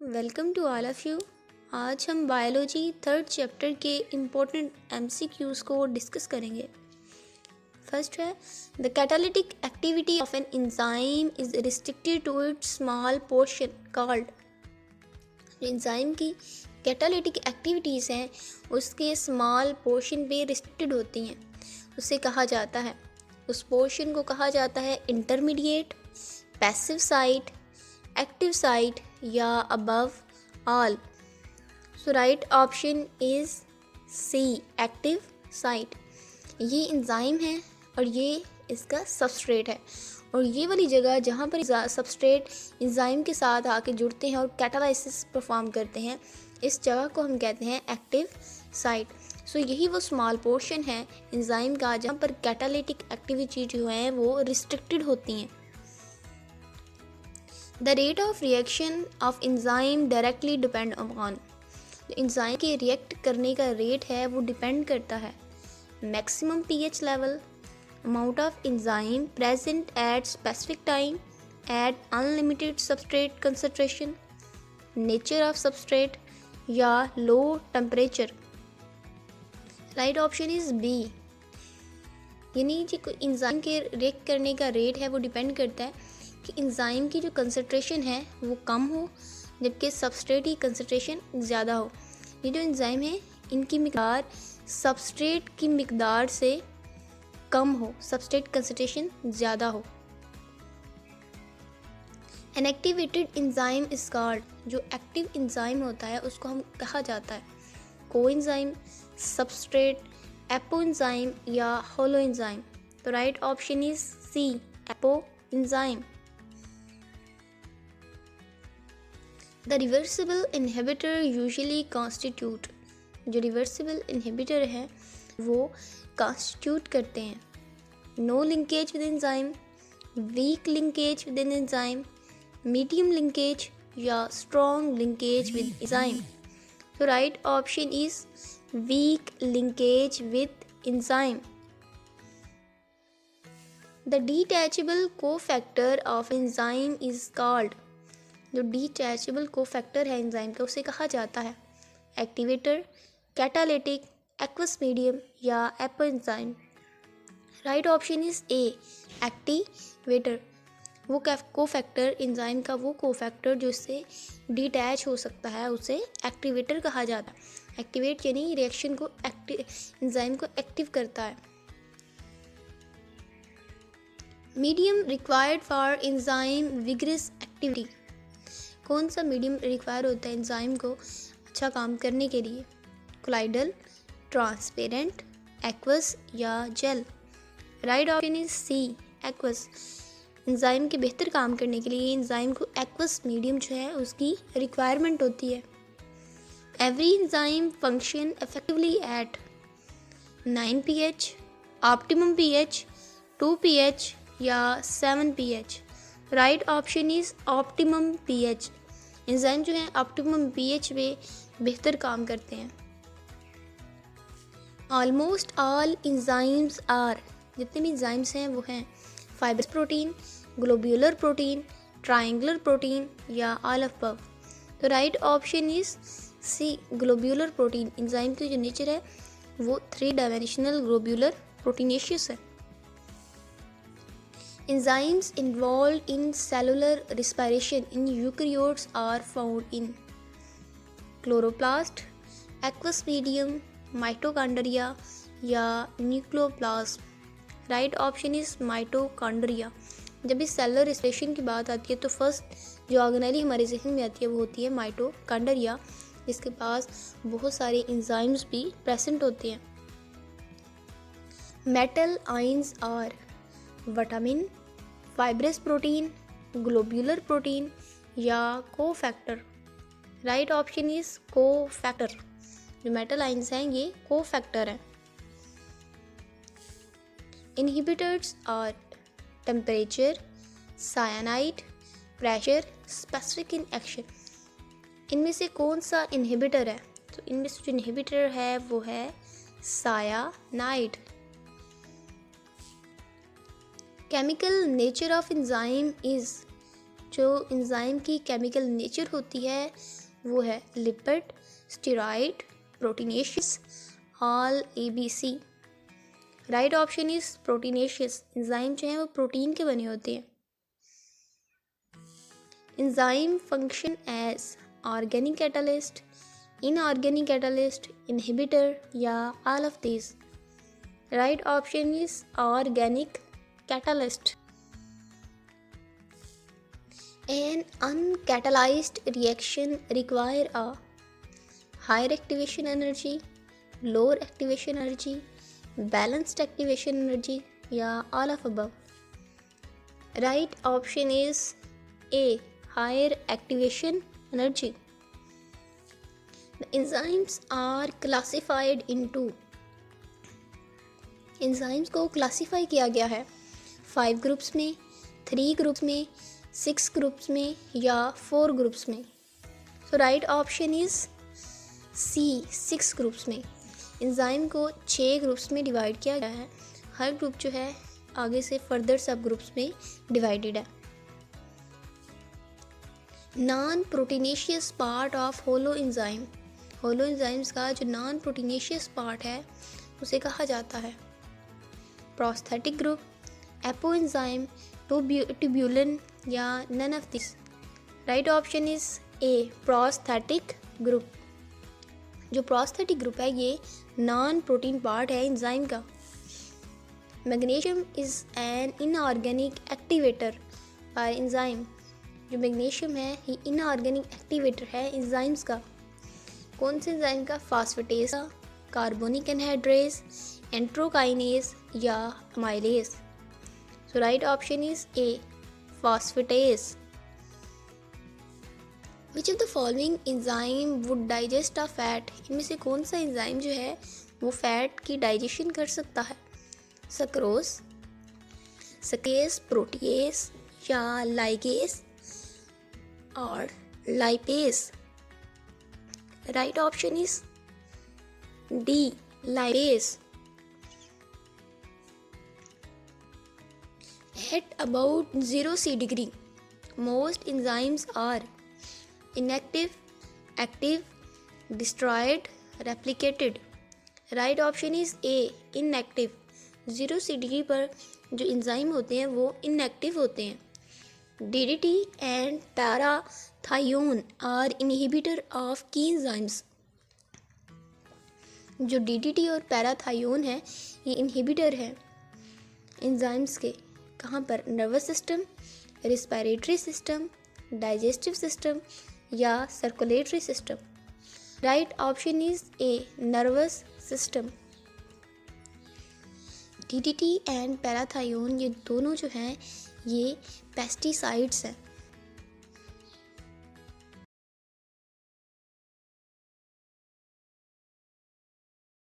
Welcome to all of you. आज हम biology third chapter के इम्पोर्टेंट MCQs को डिस्कस करेंगे। फर्स्ट है the catalytic activity of an enzyme is restricted to its small portion called. Enzyme की catalytic activities हैं उसके small portion पे रिस्ट्रिक्टेड होती हैं, उसे कहा जाता है, उस पोर्शन को कहा जाता है intermediate, passive site, active site या above all. So right option is C, active site. ये एंजाइम है और ये इसका सबस्ट्रेट है, और ये वाली जगह जहाँ पर सबस्ट्रेट एंजाइम के साथ आके जुड़ते हैं और कैटालाइसिस परफॉर्म करते हैं, इस जगह को हम कहते हैं एक्टिव साइट। सो यही वो स्मॉल पोर्शन है एंजाइम का जहाँ पर कैटालिटिक एक्टिविटी जो है वो रिस्ट्रिक्टेड होती हैं। The rate of reaction of enzyme directly depend upon। Enzyme के रिएक्ट करने का रेट है वो डिपेंड करता है maximum pH level, amount of enzyme present at specific time at unlimited substrate concentration, nature of substrate या low temperature. Right option is B, यानी जो एंजाइम के रिएक्ट करने का रेट है वो डिपेंड करता है कि एंजाइम की जो कंसंट्रेशन है वो कम हो जबकि सबस्ट्रेट की कंसंट्रेशन ज़्यादा हो। ये जो एंजाइम है इनकी मिकदार सबस्ट्रेट की मिकदार से कम हो, सबस्ट्रेट कंसंट्रेशन ज़्यादा हो। An activated enzyme is called. जो एक्टिव एंजाइम होता है उसको हम कहा जाता है कोएंजाइम, सबस्ट्रेट, एपोएंजाइम या होलोएंजाइम। तो right option is C, apoenzyme. The reversible inhibitor usually constitute. जो रिवर्सिबल इनहिबिटर है वो कॉन्स्टिट्यूट करते हैं no linkage with enzyme, weak linkage with an enzyme, medium linkage या स्ट्रॉन्ग लिंकेज विद एंजाइम। तो right option is weak linkage with enzyme. The detachable cofactor of enzyme is called. जो detachable cofactor है enzyme का उसे कहा जाता है activator, catalytic, aqueous medium या apoenzyme. Right option is A, activator. वो कोफैक्टर एंजाइम का वो कोफैक्टर जो इससे डिटैच हो सकता है उसे एक्टिवेटर कहा जाता है। एक्टिवेट यानी रिएक्शन को एंजाइम को एक्टिव करता है। Medium required for enzyme vigorous activity. कौन सा मीडियम रिक्वायर होता है एंजाइम को अच्छा काम करने के लिए? कोलाइडल, ट्रांसपेरेंट, एक्वस या gel. Right option is C, aqueous. Enzyme के बेहतर काम करने के लिए एंजाइम को एक्वस मीडियम जो है उसकी रिक्वायरमेंट होती है। Every enzyme function effectively at 9 pH, optimum pH, 2 pH या 7 pH। Right option is optimum pH। Enzyme जो है ऑप्टिमम pH पे बेहतर काम करते हैं। Almost all enzymes are. जितने भी एंजाइम्स हैं वो हैं fibrous protein, globular protein, triangular protein या ऑल ऑफ अबव। तो right option is C, globular protein. Enzyme की जो नेचर है वो 3 डायमेंशनल ग्लोब्यूलर प्रोटीनेशियस है। Enzymes involved in cellular respiration in eukaryotes are found in chloroplast, aqueous medium, mitochondria या nucleoplasm. Right option is mitochondria. जब इस cellular respiration की बात आती है तो फर्स्ट जो ऑर्गेनेली हमारे जहन में आती है वो होती है माइटोकॉन्ड्रिया, जिसके पास बहुत सारे एंजाइम्स भी प्रेजेंट होते हैं। Metal ions are vitamin, fibrous protein, globular protein या cofactor. Right option is cofactor. जो मेटल आयंस हैं ये कोफैक्टर हैं। Inhibitors are temperature, cyanide, pressure, specific in action. इनमें से कौन सा इनहिबिटर है? तो इनमें से जो इनहिबिटर है वो है cyanide. Chemical nature of enzyme is. जो एंजाइम की केमिकल नेचर होती है वो है lipid, steroid, proteinaceous, all ABC। Right option is proteinaceous. Enzyme जो है वो प्रोटीन के बने होते हैं। Enzyme function as organic catalyst, inorganic catalyst, inhibitor या all of this. Right option is organic catalyst. An uncatalyzed reaction require a higher activation energy, lower activation energy, balanced activation energy या all of above. Right option is A, higher activation energy. The enzymes are classified into, enzymes को classify किया गया है 5 groups में, 3 groups में, 6 groups में या 4 groups में। So right option is C, 6 groups में। एंजाइम को 6 ग्रुप्स में डिवाइड किया गया है। हर ग्रुप जो है आगे से फर्दर सब ग्रुप्स में डिवाइडेड है। Non proteinaceous part of holo enzyme, holo enzymes का जो नॉन प्रोटीनेशियस पार्ट है उसे कहा जाता है prosthetic group, apoenzyme, tubulin या none of this. Right option is A, prosthetic group. जो प्रोस्थेटिक ग्रुप है ये नॉन प्रोटीन पार्ट है एंजाइम का। Magnesium is an inorganic activator by enzyme. जो मैग्नीशियम है ये इनऑर्गेनिक एक्टिवेटर है एंजाइम्स का। कौन से एंजाइम का? फास्फेटेस, कार्बोनिक एनहाइड्रेस, एंट्रोकाइनेज या amylase. So right option is A, phosphatase. Which of the following enzyme would digest a fat, इनमें से कौन सा एंजाइम जो है वो फैट की डाइजेशन कर सकता है? सक्रोज, सकेस, प्रोटीएस या लाइगेस और lipase. Right option is D, lipase. At about 0 degree, most enzymes are inactive, active, destroyed, replicated. Right option is A, inactive. 0 degree पर जो एंजाइम होते हैं वो inactive होते हैं। DDT and parathione are inhibitor of key enzymes. जो DDT और पैराथायोन है ये इनहिबिटर है एंजाइम्स के। कहाँ पर? Nervous system, respiratory system, digestive system या circulatory system. Right option is A, nervous system. DDT and parathion ये दोनों जो हैं ये पेस्टिसाइड्स हैं।